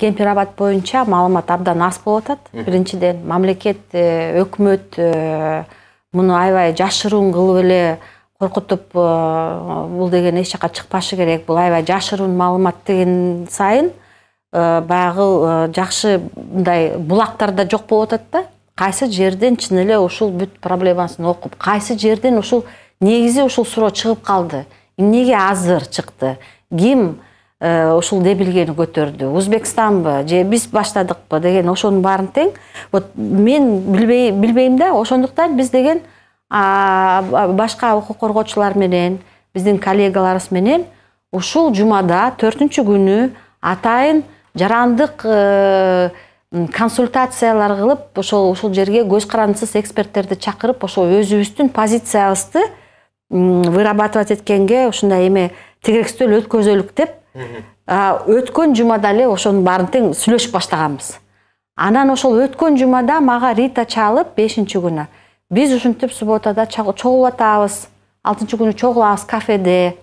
Кемпир-Абад боюнча маалымат абдан аз болуп атат. Биринчиден мамлекет, өкмөт муну аябай жашыруун кылып эле коркутуп, бул деген эч жака чыкпашы керек, бул аябай жашыруун маалымат деген сайын баягы жакшы мындай булактар да жок болуп атат да. Кайсы жерден чын эле ушул бүт проблемасын окуп, кайсы жерден ушул негизи ушул суроо чыгып калды, эмнеге азыр чыкты, ким ушул дебилгени көтөрдү, Өзбекстанбы же биз баштадыкпы деген ошонун баарын тең. Вот мен билбейм да, ошондуктан биз деген башка укук коргоочулар менен, биздин коллегаларыбыз менен ушул жумада 4-күнү атайын жарандык консультациялар кылып, ушул жерге көз карандысыз эксперттерди чакырып, ошол өзүбүздүн позициябызды вырабатывать эткенге ушундай эме тегерекстөл өткөзөлүк деп өткөн жумада эле ошонун баарын тең сүйлөшүп баштаганбыз. Анан ошол өткөн жумада мага Рита чалып 5-күнү биз ушинтип субботада чогулуп атабыз, 6-күнү чогулабыз кафеде,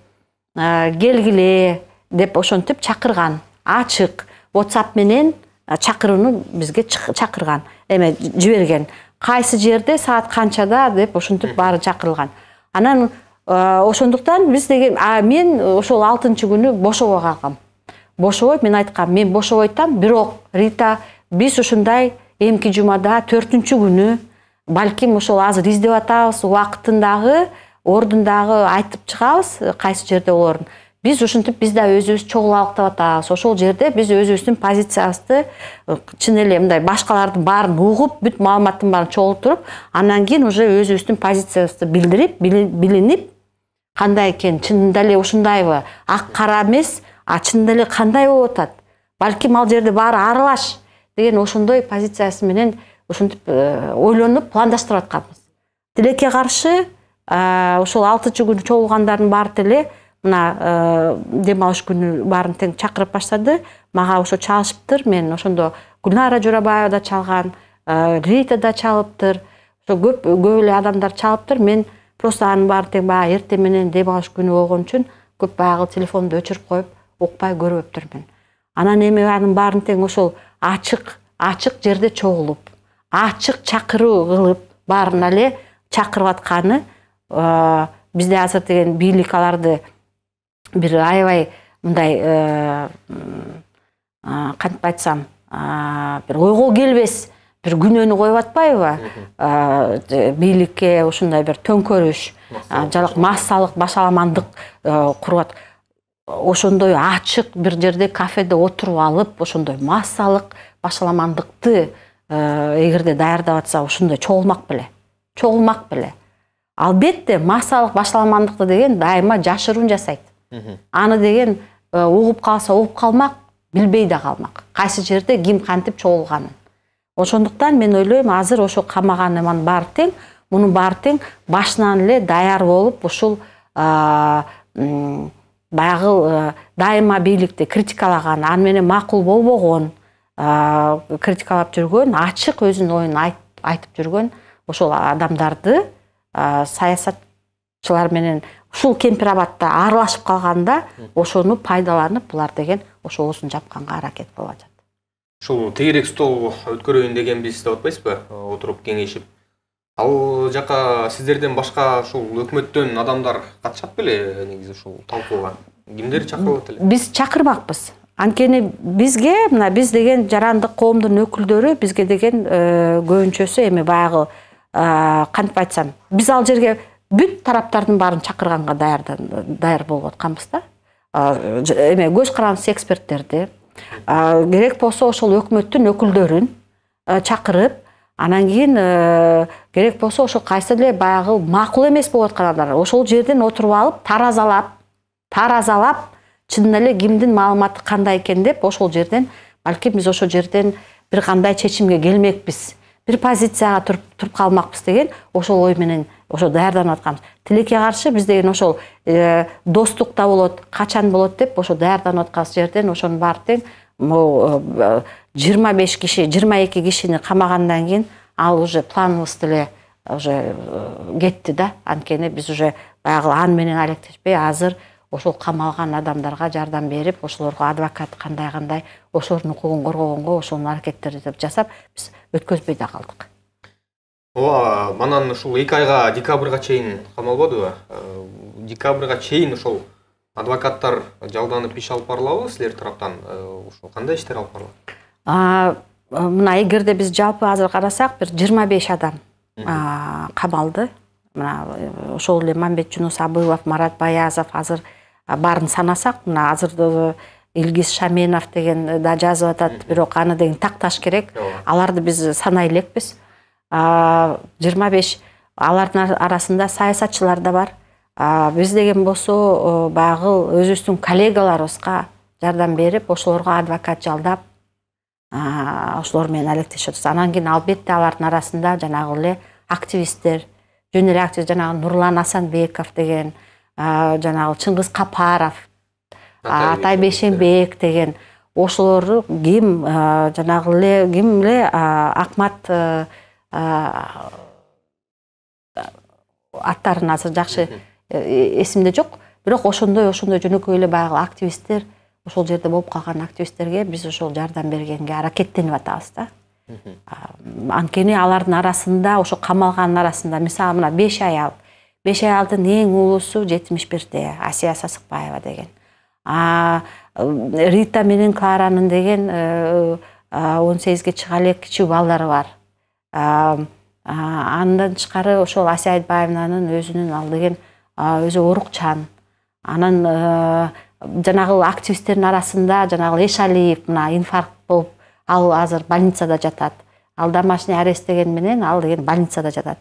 келгиле деп ошентип чакырган. Ачык WhatsApp менен чакырууну бизге чакырган, эме жиберген. Кайсы жерде саат канчада деп ошентип баары чакырылган. Анан ошондуктан биз деген мен ошол 6-күнү бошобой калгам. Бошобой мен айткам, мен бошобойтам, бирок Рита биз ушундай эмки жумада 4-күнү балким ошол азыр издеп атабыз, убактындагы, ордундагы айтып чыгабыз, кайсы жерде болорун. Биз ушинтип биз да өзүбүз чогулалык деп атабыз. Ошол жерде биз өзүбүздүн позициябызды чын эле мындай башкалардын баарын угуп, бүт маалыматтын баарын чогултуруп, андан кийин уже өзүбүздүн позициябызды билдирип, билинип, кандай экен, чынында эле ушундайбы, ак кара эмес, чынында эле кандай болуп атат. Балким ал жерде баары аралаш деген ошондой позициясы менен ушинтип ойлонуп, пландаштырып атканбыз. Тилекке каршы, ошол 6-күнү чогулгандардын баары деле мына дем алыш күнү баарын тең чакырып баштады. Мага ошо чалышыптыр. Мен ошондо Гүлнара Жорабаева да чалган, Рита да чалыптыр. Ошо көп эле адамдар чалыптыр. Мен просто анын баарын тең баягы эртең менен дем алыш күнү болгон үчүн көп баягы телефонду өчүрүп коюп, укпай көрбөптүрмүн. Анан эми анын баарын тең ошол ачык жерде чогулуп, ачык чакыруу кылып, баарын эле чакырып атканы бизде азыр деген бийлик аларды бир аябай мындай кантип айтсам, бир ойго келбес бир күнөөнү коюп атпайбы? Бийликке ушундай бир төңкөрүш, жалак массалык башаламандык куруп атат. Ошондой ачык бир жерде кафеде отуруп алып, ошондой массалык башаламандыкты эгерде даярдап атса, ошондой чогулмак беле. Албетте массалык башаламандыкты деген дайыма жашыруун жасайт. Аны деген угуп калса угуп калмак, билбей да калмак. Кайсы жерде ким кантип чогулганын. Ошондуктан мен ойлойм, азыр ошо камаган эманын баары тең, мунун баары тең башынан эле даяр болуп, ушул баягы дайыма бийликти критикалаган, аны менен макул болбогон, критикалап жүргөн, ачык өзүнүн оюн айтып жүргөн ошол адамдарды саясатчылар менен ушул Кемпир-Абадта аралашып калганда ошону пайдаланып, булар деген ошоосун жапканга аракет кылып атат. Ушул тегерек стол өткөрөйүн дегенбиз деп атпайсызбы? Отуруп кеңешип. Ал жака сиздерден башка ушул өкмөттөн адамдар катышат беле негизи ушул талкууга? Кимдер чакырылат эле? Биз чакырмакпыз. Анткени бизге, мына биз деген жарандык коомдун өкүлдөрү бизге деген көбүнчөсү эми баягы кантип айтсам, биз ал жерге бүт тараптардын баарын чакырганга даяр болуп атканбыз да. Эме көз карандысыз эксперттерди, керек болсо ошол өкмөттүн өкүлдөрүн чакырып, анан кийин керек болсо ошол кайсы эле баягы макул эмес болуп аткан адамдар ошол жерден отуруп алып, таразалап, чын эле кимдин маалыматы кандай экен деп ошол жерден, балким биз ошол жерден бир кандай чечимге келмекпиз, бир позицияга туруп калмакпыз деген ошол ой менен ошо даярданып атканбыз. Тилекке каршы биз деген ошол достук да болот, качан болот деп ошо даярданып аткан жерден ошонун баары тең 25 киши, 22 кишини камагандан кийин ал уже планыбыз деле уже кетти да. Анткени биз уже баягы аны менен алектешпей азыр ошол камалган адамдарга жардам берип, ошолорго адвокат кандай ошолордун укугун коргогонго ошол аракеттерди жасап, биз өткөзбөй да калдык. Ооба, манан ушул 2 айга декабрга чейин камалбадыбы? Декабрга чейин ошол адвокаттар жалданып иш алып барылабы силер тараптан? Ушул кандай иштер алып барылат? Мына эгерде биз жалпы азыр карасак, бир 25 адам камалды. Мына ошол эле Мамбет Жунус Абылов, Марат Баязов азыр барын санасак, мына азыр Илгиз Шаменов деген да жазып атат, бирок аны деген такташ керек. Аларды биз санай элекпиз. 25 алардын арасында саясатчылар да бар. Биз деген болсо багыл өзүбүздүн коллегаларыбызга жардам берип, ошолорго адвокат жалдап, ошолор менен алектешебиз. Анан кийин албетте алардын арасында жанагы эле активисттер, жөн эле активист жанагы Нурлан Асанбеков деген, жанагы Чыңгыз Капаров, Атай Бейшенбек деген ошолор ким жанагы эле ким эле Акмат аттарын азыр жакшы эсимде жок, бирок ошондой жөнөкөй эле баягы активисттер, ошол жерде болуп калган активисттерге биз ошол жардам бергенге аракеттенип атабыз да. Анткени алардын арасында, ошо камалгандын арасында, мисалы мына 5 аял. 5 аялдын эң улуусу 71-де, Асия Сасыкбаева деген. Рита менен Кларанын деген 18-ге чыга элек кичүү балдары бар. Андан тышкары ошол Асия Айтбаевнанын өзүнүн ал деген өзү орукчан. Анан жанагы активисттердин арасында жанагы Эшалиев мына инфаркт болуп, ал азыр больницада жатат. Ал домашний арест деген менен ал деген больницада жатат.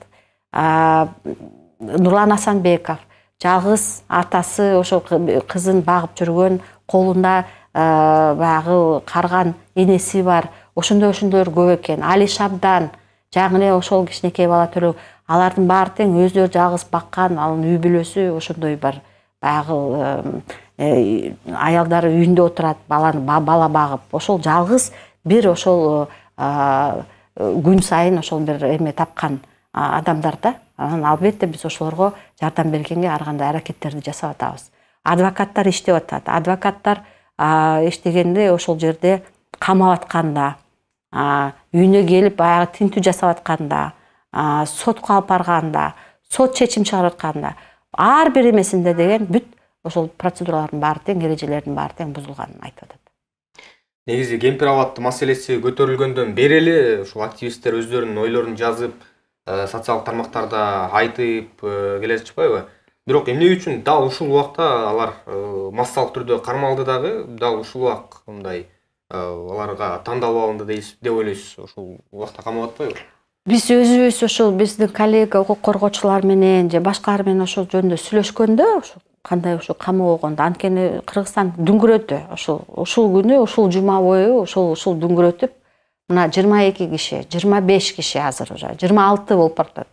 Нурлан Асанбеков жалгыз атасы ошол кызын багып жүргөн, колунда баягы карган энеси бар. Ошондойлор көп экен. Али Шабдан жаңы эле ошол кичинекей бала төлөө, алардын баары тең өздөрү жалгыз баккан, анын үй бүлөсү ошондой бар. Баягы аялдары үйүндө отурат, бала багып. Ошол жалгыз бир ошол күн сайын ошол бир эме тапкан адамдар да. Анан албетте биз ошолорго жардам бергенге ар кандай аракеттерди жасап атабыз. Адвокаттар иштеп атат. Адвокаттар иштегенде ошол жерде камап атканда, үйүнө келип баягы тинтүү жасап атканда, сотко алып барганда, сот чечим чыгарып атканда, ар бир эмесинде деген бүт ошол процедуралардын баары тең, эрежелердин баары тең бузулганын айтып атат. Негизи кемпир абадты маселеси көтөрүлгөндөн бери эле ушул активисттер өздөрүнүн ойлорун жазып, социалдык тармактарда айтып келе жатышпайбы? Бирок эмне үчүн дал ушул убакта алар массалык түрдө кармалды дагы, дал ушул убак мындай аларга тандалып алынды деп ойлойсуз? Ушул убакта камап атпайбы? Биз өзүбүз ошол биздин коллега укук коргоочулар менен же башкалар менен ошол жөнүндө сүйлөшкөндө, ошол кандай ошол камап койгондо, анткени Кыргызстан дүңгүрөтү. Ушул күнү, ушул жума бою ушул дүңгүрөтүп, мына 22 киши, 25 киши азыр уже 26 болуп баратат.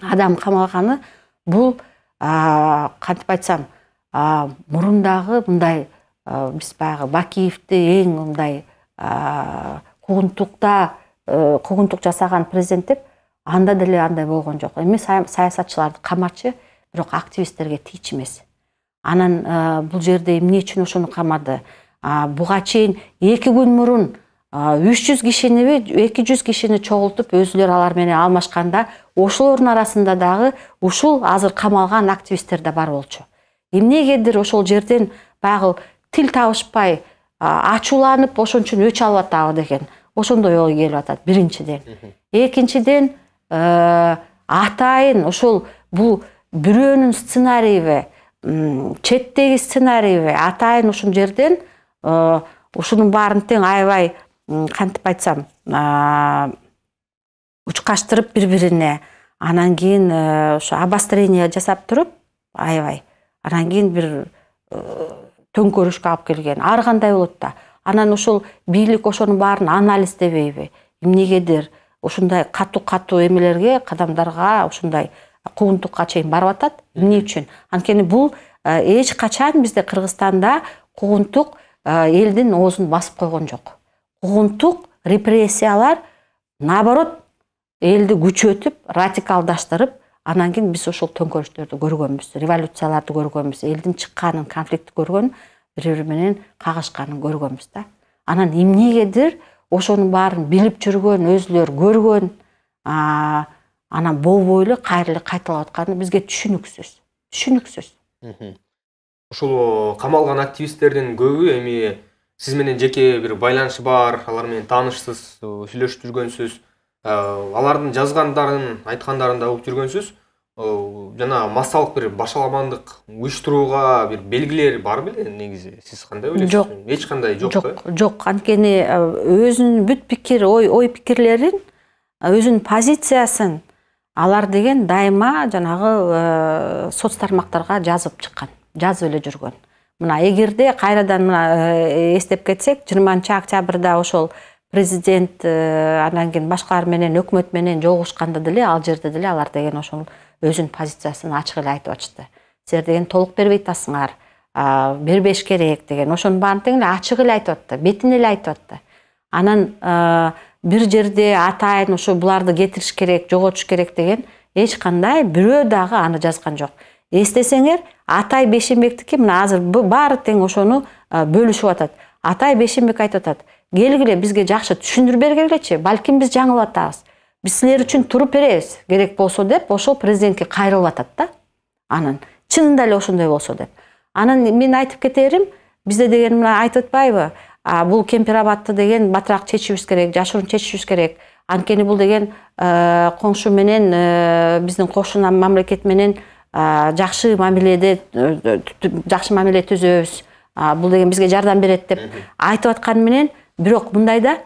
Адам камалганы бул кантип айтсам, мурундагы мындай биз баягы Бакиевди эң мындай куугунтук жасаган президент деп, анда деле андай болгон жок. Эми саясатчыларды камачы, бирок активисттерге тийчү эмес. Анан бул жерде эмне үчүн ошону камады? Буга чейин 2 күн мурун 300 кишини, 200 кишини чогултуп, өзүлөр алар менен алмашканда, ошолордун арасында дагы ушул азыр камалган активисттер да бар болчу. Эмнегедир ошол жерден баягы тил табышпай, ачууланып, ошон үчүн өч алып атабы деген, ошондой ой келип атат биринчиден. Экинчиден, атайын ошол бул бирөөнүн сценарийби, четтеги сценарийби, атайын ушул жерден ушунун баарын тең аябай кантип айтсам, учкаштырып бири-бирине, анан кийин ошо обострение жасап туруп, аябай, анан кийин бир төңкөрүшкө алып келген. Ар кандай болот да. Анан ошол бийлик ошонун баарын анализдебейби? Эмнегедир ушундай катуу эмелерге, кадамдарга, ушундай куугунтукка чейин барып атат? Эмне үчүн? Анткени бул эч качан бизде Кыргызстанда куугунтук элдин оозун басып койгон жок. Куугунтук, репрессиялар наоборот элди күчөтүп, радикалдаштырып, Анан кийин биз ошол төңкөрүштөрдү көргөнбүз, революцияларды көргөнбүз, элдин чыкканын, конфликтти көргөн, бири-бири менен кагышканын көргөнбүз да. Анан эмнегедир ошонун баарын билип жүргөн, өзүлөр көргөн, анан болбой эле кайра эле кайталап атканы бизге түшүнүксүз. Ошол камалган активисттердин көбү эми сиз менен жеке бир байланышы бар, алар менен таанышсыз, сүйлөшүп жүргөнсүз, алардын жазгандарын, айткандарын да угуп жүргөнсүз. Жана массалык бир башаламандык уюштурууга бир белгилер бар беле негизи? Сиз кандай ойлойсуз? Жок. Эч кандай жок да? Жок, анткени өзүнүн бүт пикир, ой пикирлерин, өзүнүн позициясын алар деген дайыма жанагы соц тармактарга жазып чыккан, жазып эле жүргөн. Мына эгерде кайрадан эстеп кетсек, 20-октябрда ошол президент анан кийин башкалар менен өкмөт менен жолугушканда деле ал жерде деле алар деген ошол өзүнүн позициясын ачык эле айтып атышты. Силер деген толук бербей атасыңар, бербеш керек деген ошонун баарын тең эле ачык эле айтып атты, бетине эле айтып атты. Анан бир жерде атайын ошо буларды кетириш керек, жоготуш керек деген эч кандай бирөө дагы аны жазган жок. Эстесеңер, Атай Бейшенбектики мына азыр баары тең ошону бөлүшүп атат. Атай Бейшенбек айтып атат: "Келгиле, бизге жакшы түшүндүрүп бергилечи, балким биз жаңылып атабыз. Биз силер үчүн туруп беребиз, керек болсо" деп ошол президентке кайрылып атат да. Анан чынында эле ошондой болсо деп. Анан мен айтып кетерим, бизде деген мына айтып атпайбы? Бул Кемпирабадты деген батыраак чечишибиз керек, жашыруун чечишибиз керек. Анткени бул деген коңшу менен, биздин кошуна мамлекет менен жакшы мамиле түзөбүз. Бул деген бизге жардам берет деп айтып атканы менен, бирок мындайда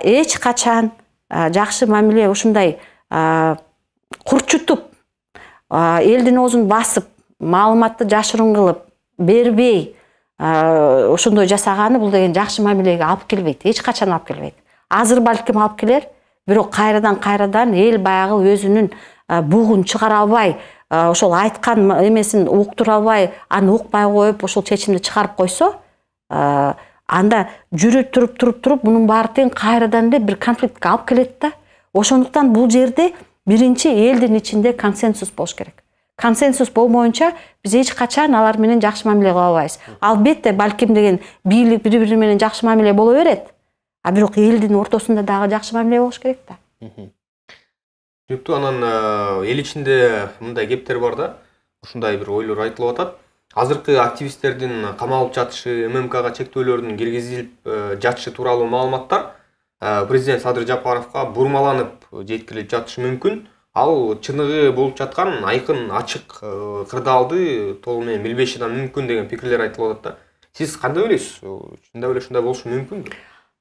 эч качан жакшы мамиле ушундай курчутуп, элдин оозун басып, маалыматты жашыруун кылып, бербей ошондой жасаганы бул деген жакшы мамилеге алып келбейт, эч качан алып келбейт. Азыр балким алып келер, бирок кайрадан эл баягы өзүнүн бугун чыгара албай, ошол айткан эмесин уктура албай, аны укпай коюп, ошол чечимди чыгарып койсо, анда жүрү туруп мунун баары тең кайрадан эле бир конфликтке алып келет да. Ошондуктан бул жерде биринчи элдин ичинде консенсус болуш керек. Консенсус болмоюнча биз эч качан алар менен жакшы мамиле кыла албайбыз. Албетте балким деген бийлик бири-бири менен жакшы мамиле боло берет. Бирок элдин ортосунда дагы жакшы мамиле болуш керек да. Түптү, анан эл ичинде мындай кептер бар да, ушундай бир ойлор айтылып атат. Азыркы активисттердин камалып жатышы, ММКга чектөөлөрдүн киргизилип жатышы тууралуу маалыматтар президент Садыр Жапаровго бурмаланып жеткирилип жатышы мүмкүн. Ал чыныгы болуп жаткан айкын, ачык кырдаалды толугу менен билбеши да мүмкүн деген пикирлер айтылып атат да. Сиз кандай ойлойсуз? Чындап эле ушундай болушу мүмкүнбү?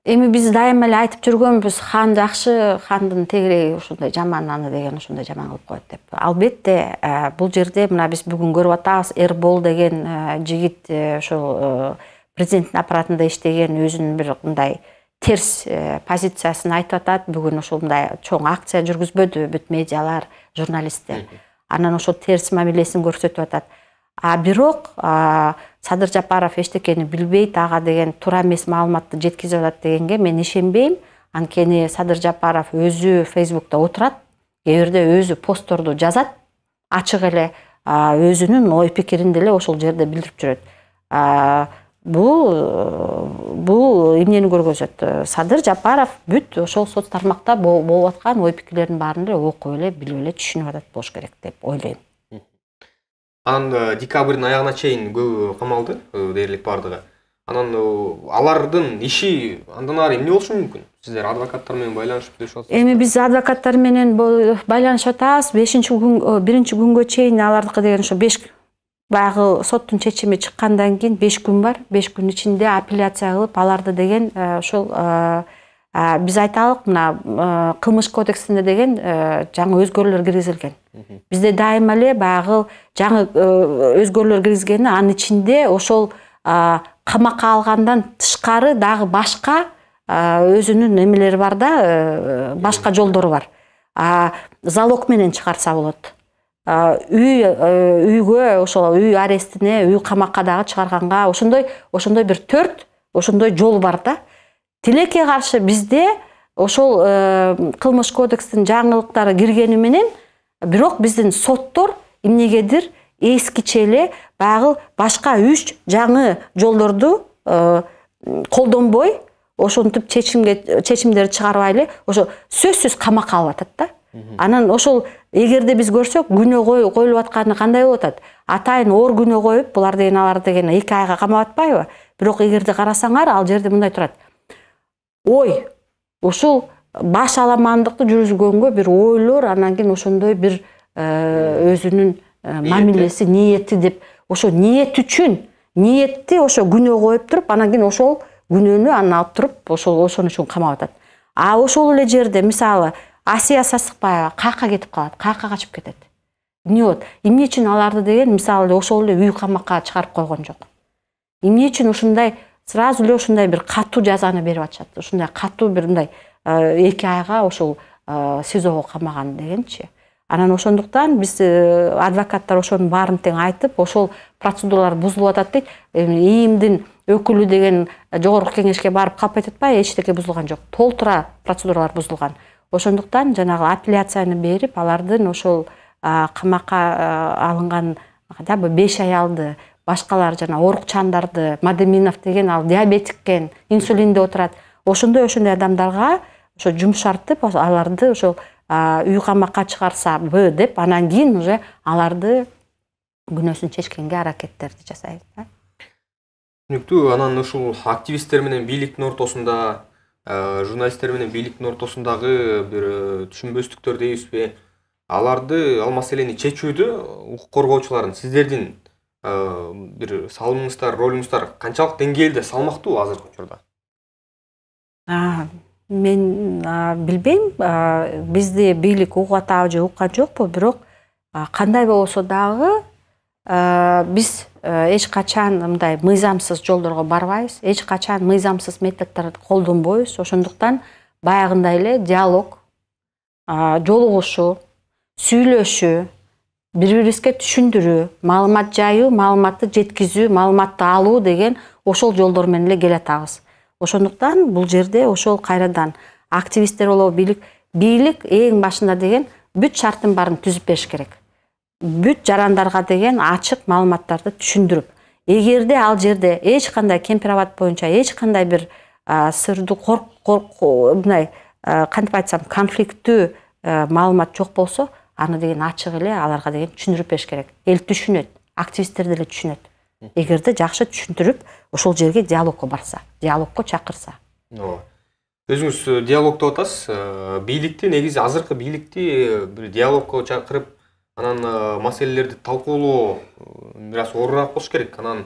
Эми биз дайыма эле айтып жүргөнбүз, хан жакшы, хандын тегереги ушундай жаман, аны деген ушундай жаман кылып коет деп. Албетте, бул жерде мына биз бүгүн көрүп атабыз, Эрбол деген жигит ошол президенттин аппаратында иштеген, өзүнүн бир мындай терс позициясын айтып атат. Бүгүн ошол мындай чоң акция жүргүзбөдү бүт медиалар, журналисттер. Анан ошол терс мамилесин көрсөтүп атат. Бирок Садыр Жапаров эчтекени билбейт, ага деген туура эмес маалыматты жеткизип атат дегенге мен ишенбейм. Анткени Садыр Жапаров өзү Фейсбукта отурат, кээ бирде өзү постторду жазат, ачык эле өзүнүн ой пикирин деле ошол жерде билдирип жүрөт. Бул эмнени көргөзөт? Садыр Жапаров бүт ошол соц тармакта болуп аткан ой пикирлердин баарын эле окуп эле, билип эле, түшүнүп атат болуш керек деп ойлойм. Анан декабрдын аягына чейин көбү камалды, дээрлик бардыгы. Анан алардын иши андан ары эмне болушу мүмкүн? Сиздер адвокаттар менен байланышып жүрүп атасызбы? Эми биз адвокаттар менен байланышып атабыз. 1-күнгө чейин алардыкы деген ошо 5 баягы соттун чечими чыккандан кийин 5 күн бар. 5 күн ичинде апелляция кылып, аларды деген ошол биз айталык, мына кылмыш кодексинде деген жаңы өзгөрүүлөр киргизилген. Бизде дайыма эле баягы жаңы өзгөрүүлөр киргизгени, анын ичинде ошол камакка алгандан тышкары дагы башка өзүнүн эмелери бар да, башка жолдору бар. Залог менен чыгарса болот. Үйгө, ошол үй арестине, үй камакка дагы чыгарганга, ошондой бир 4 ошондой жол бар да. Тилекке каршы бизде ошол кылмыш кодекстин жаңылыктары киргени менен Бирок биздин соттор эмнегедир эскиче эле баягы башка 3 жаңы жолдорду колдонбой, ошентип чечимдерди чыгарбай эле ошо сөзсүз камакка алып атат да. Анан ошол эгерде биз көрсөк күнөө коюлуп атканы кандай болуп атат? Атайын оор күнөө коюп, булар деген алар деген 2 айга камап атпайбы? Бирок эгерде карасаңар, ал жерде мындай турат. Ой, ушул баш аламандыкты жүргүзгөнгө бир ойлор, анан кийин ошондой бир өзүнүн мамилеси, ниети деп, ошо ниет үчүн, ниетти ошо күнөө коюп туруп, анан кийин ошол күнөөнү анан алып туруп, ошол үчүн камап атат. А ошол эле жерде мисалы Асия Сасыкбаева каякка кетип калат, каякка качып кетет. Эмне болот? Эмне үчүн аларды деген мисалы ошол эле үй камакка чыгарып койгон жок? Эмне үчүн ушундай сразу эле ушундай бир катуу жазаны берип атышат? Ушундай катуу бир мындай 2 айга ошол СИЗОго камаган дегенчи. Анан ошондуктан биз адвокаттар ошонун баарын тең айтып, ошол процедуралар бузулуп атат дейт. ИИМдин өкүлү деген жогорку кеңешке барып калып атпайбы, эчтеке бузулган жок. Толтура процедуралар бузулган. Ошондуктан жанагы апелляцияны берип, алардын ошол камакка алынган 5 аялды, башкалар жана Орукчандарды, Мадеминов деген ал диабетиккен, инсулинде отурат. Ошондой адамдарга ошо жумшартып, аларды ошол үй камакка чыгарсабы деп, анан кийин уже аларды күнөөсүн чечкенге аракеттерди жасайбыз. Түнүктүү, анан ушул активисттер менен бийликтин ортосунда, журналисттер менен бийликтин ортосундагы бир түшүнбөстүктөр дейбизби? Аларды, ал маселени чечүүдө укук коргоочулардын сиздердин бир салымыңыздар, ролуңуздар канчалык деңгээлде салмактуу азыркы учурда? Мен билбейм, бизди бийлик угуп атабы же уккан жокпу, бирок кандай болсо дагы биз эч качан мындай мыйзамсыз жолдорго барбайбыз, эч качан мыйзамсыз методдорду колдонбойбуз. Ошондуктан баягындай эле диалог, жолугушуу, сүйлөшүү, бири-бирибизге түшүндүрүү, маалымат жайуу, маалыматты жеткизүү, маалыматты алуу деген ошол жолдор менен эле келатабыз. Ошондуктан бул жерде ошол кайрадан активисттер болобу, бийлик эң башында деген бүт шарттын баарын түзүп бериш керек. Бүт жарандарга деген ачык маалыматтарды түшүндүрүп, эгерде ал жерде эч кандай кемпирабад боюнча эч кандай бир сырдуу мындай кантип айтсам конфликттүү маалымат жок болсо, аны деген ачык эле аларга деген түшүндүрүп бериш керек. Эл түшүнөт, активисттер деле түшүнөт. Эгерде жакшы түшүндүрүп, ошол жерге диалогко барса, диалогко чакырса. Өзүңүз диалог деп атасыз. Бийликти негизи азыркы бийликти бир диалогко чакырып, анан маселелерди талкуулоо бир аз оорураак болуш керек. Анан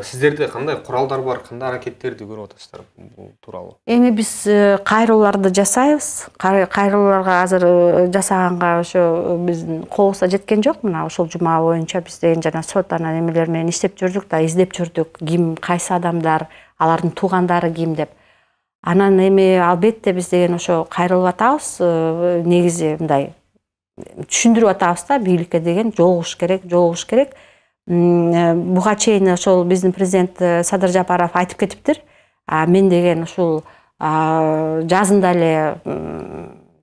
сиздерде кандай куралдар бар, кандай аракеттерди көрүп атасыздар бул тууралуу? Эми биз кайрылууларды жасайбыз. Кайрылууларга азыр жасаганга ошо биздин колубузга жеткен жок. Мына ошол жума боюнча биз деген жана сот анан эмелер менен иштеп жүрдүк да, издеп жүрдүк. Ким, кайсы адамдар, алардын туугандары ким деп. Анан эми албетте биз деген ошо кайрылып атабыз. Негизи мындай түшүндүрүп атабыз да, бийликке деген жолугуш керек. Буга чейин ошол биздин президент Садыр Жапаров айтып кетиптир. Мен деген ушул жазында эле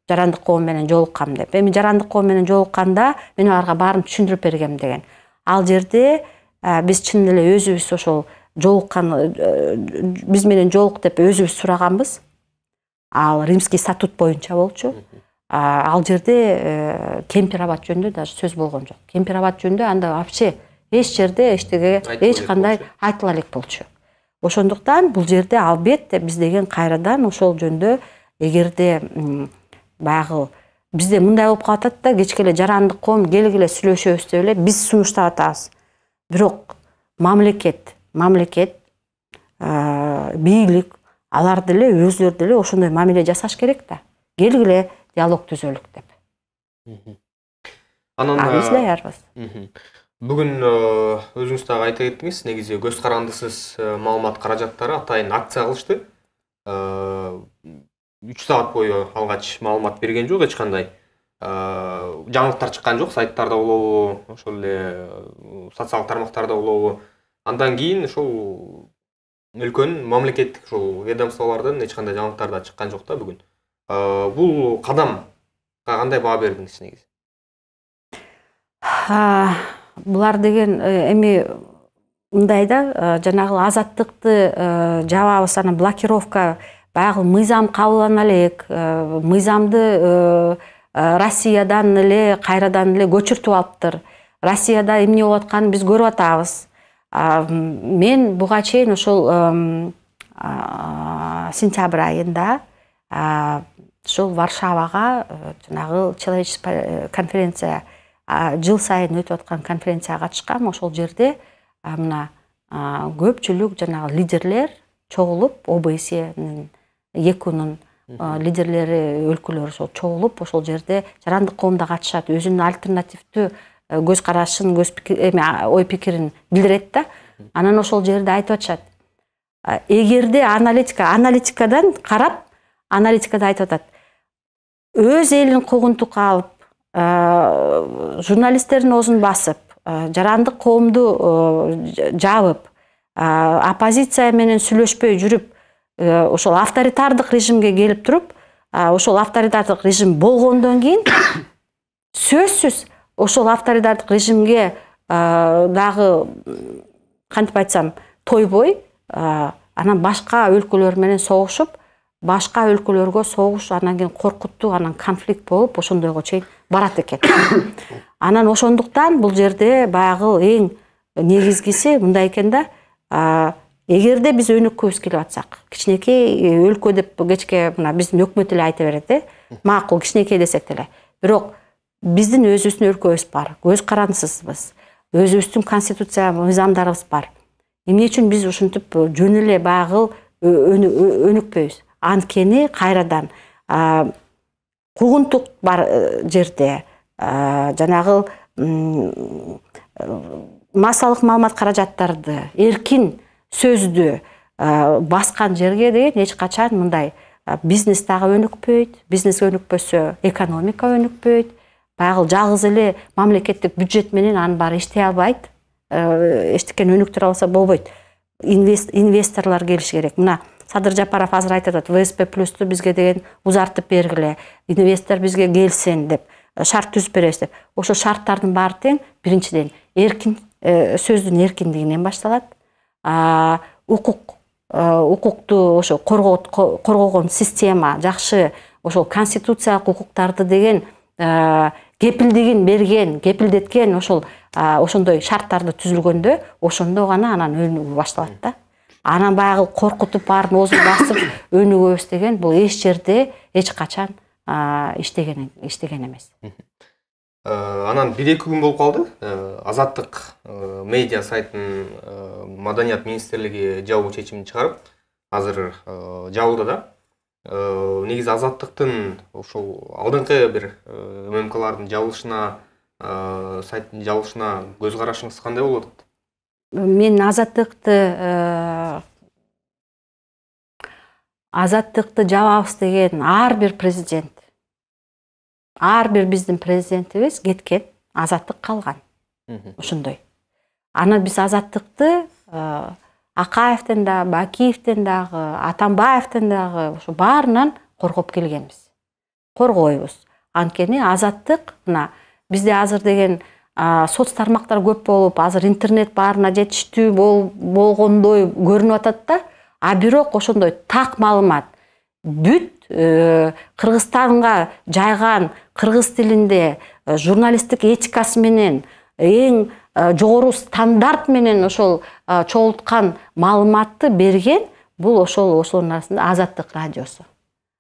жарандык коом менен жолуккам деп. Эми жарандык коом менен жолукканда мен аларга баарын түшүндүрүп бергем деген. Ал жерде биз чын эле өзүбүз ошол жолуккан, биз менен жолук деп өзүбүз сураганбыз. Ал Римский статут боюнча болчу. Ал жерде кемпирабад жөнүндө даже сөз болгон жок. Кемпирабад жөнүндө анда вообще эч жерде эчтеге эч кандай айтыла элек болчу. Ошондуктан бул жерде албетте биз деген кайрадан ошол жөнүндө эгерде баягы бизде мындай болуп калып атат да, кечке жарандык коом келгиле сүйлөшөбүз деп эле биз сунуштап атабыз. Бирок мамлекет, бийлик алар деле өзүлөрү деле ошондой мамиле жасаш керек да. Келгиле диалог түзөлүк деп. Анан биз даярбыз. Бүгүн өзүңүз дагы айта кеттиңиз, негизи көз карандысыз маалымат каражаттары атайын акция кылышты. 3 саат бою алгач маалымат берген жок эч кандай. Жаңылыктар чыккан жок, сайттарда болобу, ошол эле социалдык тармактарда болобу. Андан кийин ошол өлкөнүн мамлекеттик ошол ведомстволордон эч кандай жаңылыктар да чыккан жок да бүгүн. Бул кадамга кандай баа бердиңиз негизи? Булар деген эми мындай да, жанагы азаттыкты жабабыз, анан блокировка, баягы мыйзам кабылдана элек, мыйзамды Россиядан эле кайрадан эле көчүртүп алыптыр. Россияда эмне болуп атканын биз көрүп атабыз. Мен буга чейин ошол сентябрь айында ошол Варшавага жанагы человеческий конференция, жыл сайын өтүп аткан конференцияга катышкам. Ошол жерде мына көпчүлүк жанагы лидерлер чогулуп, ОБСЕнин ЕКУнун лидерлери, өлкөлөр ошол чогулуп, ошол жерде жарандык коомда катышат, өзүнүн альтернативдүү көз карашын, ой пикирин билдирет да. Анан ошол жерде айтып атышат. Эгерде аналитикадан карап, аналитикада айтып атат. Өз элин куугунтукка алып, журналисттердин оозун басып, жарандык коомду жабып, оппозиция менен сүйлөшпөй жүрүп, ошол авторитардык режимге келип туруп, ошол авторитардык режим болгондон кийин сөзсүз ошол авторитардык режимге дагы кантип айтсам тойбой, анан башка өлкөлөр менен согушуп, башка өлкөлөргө согуш, анан кийин коркуттуу, анан конфликт болуп, ошондойго чейин барат экен. Анан ошондуктан бул жерде баягы эң негизгиси мындай экен да, эгерде биз өнөккөбүз келип атсак, кичинекей өлкө деп кечке мына биздин өкмөт эле айта берет, макул кичинекей десек деле. Бирок биздин өзүбүздүн өлкөбүз бар, көз карандысызбыз, өзүбүздүн конституция мыйзамдарыбыз бар. Эмне үчүн биз ушинтип жөн эле баягы өнүкпөйбүз? Анткени кайрадан куугунтук бар жерде, жанагы массалык маалымат каражаттарды, эркин сөздү баскан жерге деген эч качан мындай бизнес дагы өнүкпөйт, бизнес өнүкпөсө экономика өнүкпөйт, баягы жалгыз эле мамлекеттик бюджет менен анын баары иштей албайт, эчтекени өнүктүрө алса болбойт. Инвесторлор келиш керек. Мына Садыр Жапаров азыр айтып атат, ВСП плюсту бизге деген узартып бергиле, инвестор бизге келсин деп, шарт түзүп беребиз деп. Ошо шарттардын баары тең биринчиден эркин сөздүн эркиндигинен башталат. Укукту ошо коргогон система жакшы, ошол конституциялык укуктарды деген кепилдигин берген, кепилдеткен ошондой шарттарды түзүлгөндө, ошондо гана анан өнүгүү башталат да. Анан баягы коркутуп баарын оозун басып өнүгөбүз деген бул эч жерде эч качан иштеген эмес. Анан 1-2 күн болуп калды. Азаттык медиа сайтынын Маданият министрлиги жабуу чечимин чыгарып, азыр жабылды да. Негизи Азаттыктын ошол алдыңкы бир ММКлардын жабылышына, сайттын жабылышына көз карашыңыз кандай болуп атат? Мен Азаттыкты жабабыз деген ар бир президент, ар бир биздин президентибиз кеткен, Азаттык калган. Ошондой. Анан биз Азаттыкты Акаевден да, Бакиевден дагы, Атамбаевден дагы ошо баарынан коргоп келгенбиз. Коргойбуз. Анткени Азаттык мына бизде азыр деген соц тармактар көп болуп, азыр интернет баарына жетиштүү болгондой көрүнүп атат да. А бирок ошондой так маалымат бүт Кыргызстанга жайган кыргыз тилинде журналисттик этикасы менен эң жогору стандарт менен ошол чогулткан маалыматты берген бул ошонун арасында Азаттык радиосу.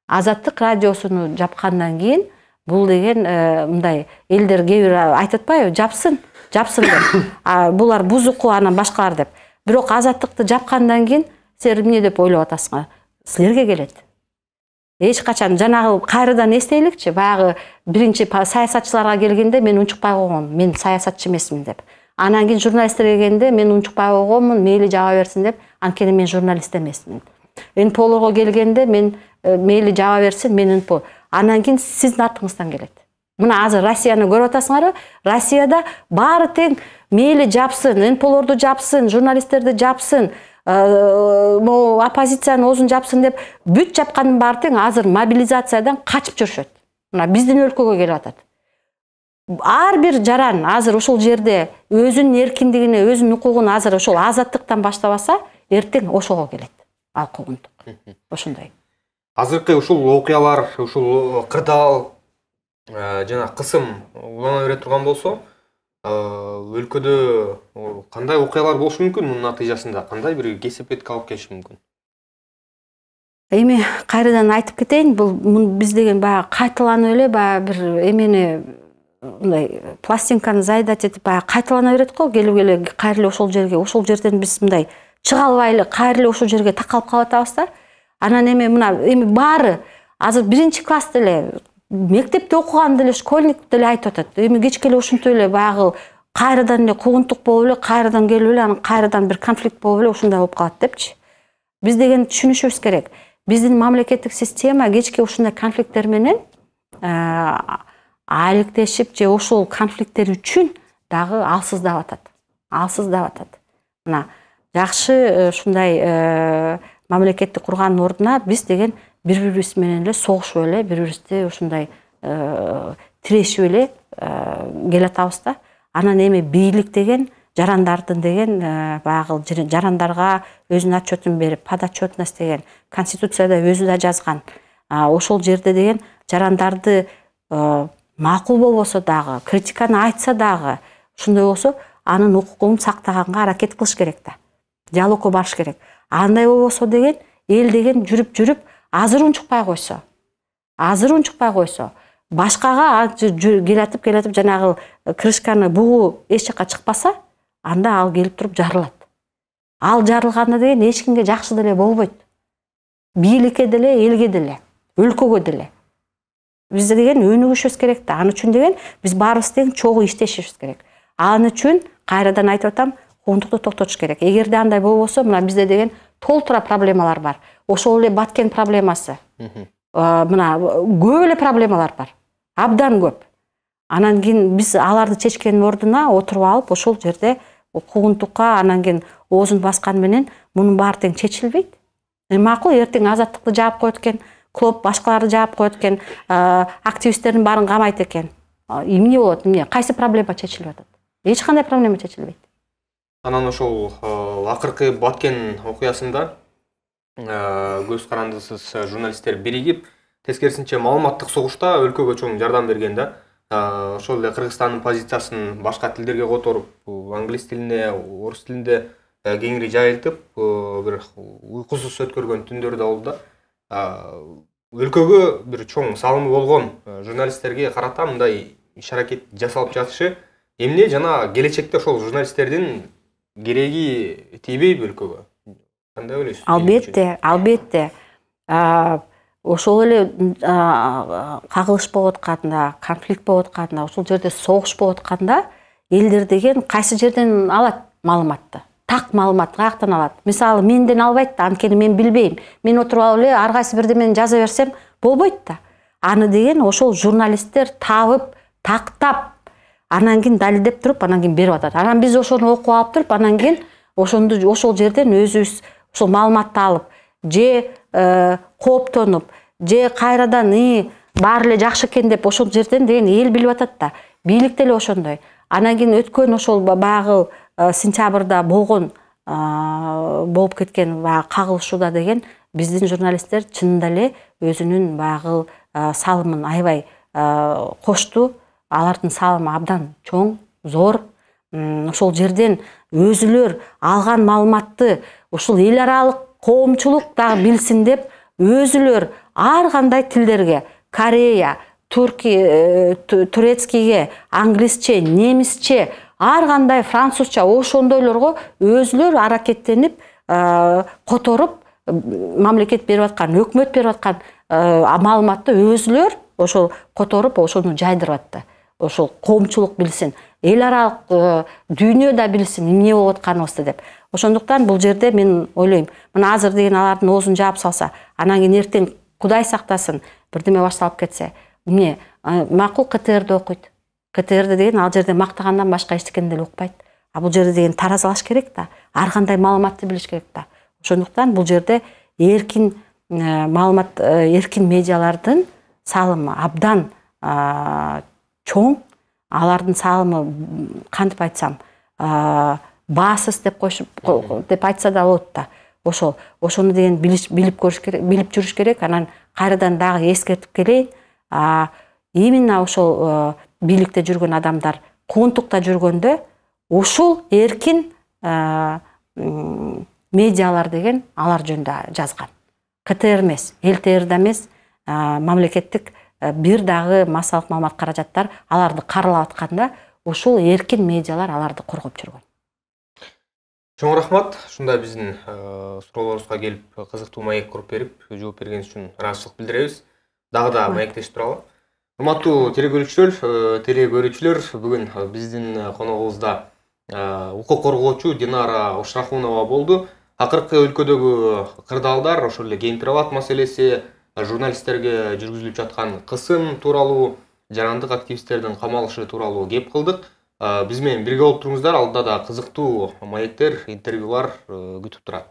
Азаттык радиосуну жапкандан кийин бул деген мындай элдер кээ бир айтып атпайбы, жапсын деп. Булар бузуку анан башкалар деп. Бирок Азаттыкты жапкандан кийин силер эмне деп ойлоп атасыңар? Силерге келет. Эч качан жанагы кайрадан эстейликчи, баягы биринчи саясатчыларга келгенде мен унчукпай койгом, мен саясатчы эмесмин деп. Анан кийин журналисттерге келгенде мен унчукпай койгоммун, мейли жаба берсин деп, анткени мен журналист эмесмин. НПОлорго келгенде мен мейли жаба берсин, мен НПО. Анан кийин сиздин артыңыздан келет. Мына азыр Россияны көрүп атасыңарбы? Россияда баары тең мейли жапсын, НПОлорду жапсын, журналисттерди жапсын, оппозициянын оозун жапсын деп бүт жапкандын баары тең азыр мобилизациядан качып жүрүшөт. Мына биздин өлкөгө келип атат. ар бир жаран азыр ошол жерде өзүнүн эркиндигине, өзүнүн укугуна азыр ошол азаттыктан баштабаса, эртең ошого келет ал куугунтук. Ошондой. Азыркы ушул окуялар, ушул кырдаал жана кысым улана бере турган болсо, өлкөдө кандай окуялар болушу мүмкүн? Мунун натыйжасында кандай бир кесепетке алып келиши мүмкүн? Эми кайрадан айтып кетейин, бул биз деген баягы кайталанып эле баягы бир эмени мындай пластинканы заедать этип баягы кайталана берет го, келип эле кайра эле ошол жерден биз мындай чыга албай эле кайра эле ошол жерге такалып калып атабыз да. Анан эми баары азыр 1-класс деле, мектепте окуган деле, школьник деле айтып атат. Эми кечке эле ушинтип эле баягы кайрадан эле куугунтук болуп эле, кайрадан келип эле, анан кайрадан бир конфликт болуп эле ушундай болуп калат депчи. Биз деген түшүнүшүбүз керек. Биздин мамлекеттик система кечке ушундай конфликттер менен алектешип же ошол конфликттер үчүн дагы алсыздап атат. Мына жакшы ушундай мамлекетти кургандын ордуна биз деген бири-бирибиз менен эле согушуп эле, бири-бирибизди ушундай тирешип эле келатабыз да. Анан эми бийлик деген жарандардын деген баягы жарандарга өзүнүн отчетун берип, подотчетность деген конституцияда өзү да жазган. Ошол жерде деген жарандарды макул болбосо дагы, критиканы айтса дагы, ушундай болсо анын укугун сактаганга аракет кылыш керек да. Диалогко барыш керек. Андай болбосо деген эл деген жүрүп азыр унчукпай койсо, башкага келатып жанагы крышканы бугу эч жакка чыкпаса, анда ал келип туруп жарылат. Ал жарылганда деген эч кимге жакшы деле болбойт. Бийликке деле, элге деле, өлкөгө деле. Биз деген өнүгүшүбүз керек да. Аны үчүн деген биз баарыбыз тең чогуу иштешибиз керек. Аны үчүн кайрадан айтып атам, куугунтукту токтотуш керек. Эгерде андай болбосо, мына бизде деген толтура проблемалар бар. Ошол эле Баткен проблемасы. Мына көп эле проблемалар бар. Абдан көп. Анан кийин биз аларды чечкендин ордуна отуруп алып, ошол жерде куугунтукка анан кийин оозун баскан менен мунун баары тең чечилбейт. Макул, эртең азаттыкты жаап коет экен, клуб башкаларды жаап коет экен, активисттердин баарын камайт экен. Эмне болот? Эмне? Кайсы проблема чечилип атат? Эч кандай проблема чечилбейт. Анан ошол акыркы Баткен окуясында көз карандысыз журналисттер биригип, тескерисинче маалыматтык согушта өлкөгө чоң жардам берген да. Ошол эле Кыргызстандын позициясын башка тилдерге которуп, англис тилине, орус тилинде кеңири жайылтып, бир уйкусуз өткөргөн түндөр да болду да. Өлкөгө бир чоң салымы болгон журналисттерге карата мындай иш-аракет жасалып жатышы эмне жана келечекте ошол журналисттердин кереги тийбейби өлкөгө? Кандай ойлойсуз? Албетте. Ошол эле кагылыш болуп атканда, конфликт болуп атканда, ошол жерде согуш болуп атканда, элдер деген кайсы жерден алат маалыматты? Так маалымат каяктан алат? Мисалы, менден албайт да, анткени мен билбейм. Мен отуруп алып эле ар кайсы бирдемени жаза берсем болбойт да. Аны деген ошол журналисттер табып, тактап, анан кийин далилдеп туруп, анан кийин берип атат. Анан биз ошону окуп алып туруп, анан кийин ошол жерден өзүбүз ошол маалыматты алып, же кооптонуп, же кайрадан баары эле жакшы экен деп ошол жерден деген эл билип атат да. Бийлик деле ошондой. Анан кийин өткөн ошол багы сентябрда болуп кеткен багы кагылышууда деген биздин журналисттер чынында эле өзүнүн багы салымын аябай кошту. Алардын салымы абдан чоң, зор. Ошол жерден өзүлөр алган маалыматты ушул эл аралык коомчулук дагы билсин деп өзүлөр ар кандай тилдерге, Корея, турецкийге, англисче, немисче, ар кандай французча ошондойлорго өзүлөр аракеттенип, которуп, мамлекет берип аткан, өкмөт берип аткан маалыматты өзүлөр ошол которуп, ошону жайдырып атты. Ошол коомчулук билсин, эл аралык дүйнө да билсин эмне болуп атканыбызды деп. Ошондуктан бул жерде мен ойлойм, мына азыр деген алардын оозун жаап салса, анан кийин эртең Кудай сактасын, бирдеме башталып кетсе, эмне макул КТРде окуйт. КТРде деген ал жерде мактагандан башка эчтекени деле укпайт. А бул жерде деген таразалаш керек да, ар кандай маалыматты билиш керек да. Ошондуктан бул жерде эркин маалымат, эркин медиалардын салымы абдан чоң. алардын салымы кантип айтсам баасыз деп коюшуп деп айтса да болот да. Ошону деген билип көрүш керек, билип жүрүш керек. Анан кайрадан дагы эскертип келейин. Именно ошол бийликте жүргөн адамдар коомдукта жүргөндө ушул эркин медиалар деген алар жөнүндө жазган. КТР эмес, ЛТРда эмес, мамлекеттик бир дагы массалык маалымат каражаттар аларды каралап атканда ушул эркин медиалар аларды коргоп жүргөн. Чоң рахмат. Ушундай биздин суроолорубузга келип кызыктуу маек куруп берип, жооп бергениңиз үчүн ыраазычылык билдиребиз. Дагы да маектешип туралы. Урматтуу телекөрүүчүлөр, бүгүн биздин коногубузда укук коргоочу Динара Ошрахунова болду. Акыркы өлкөдөгү кырдаалдар, ошол эле гей-интернат маселеси, журналисттерге жүргүзүлүп жаткан кысым тууралуу, жарандык активисттердин камалышы тууралуу кеп кылдык. Биз менен бирге болуп туруңуздар. Алда да кызыктуу маектер, интервьюлар күтүп турат.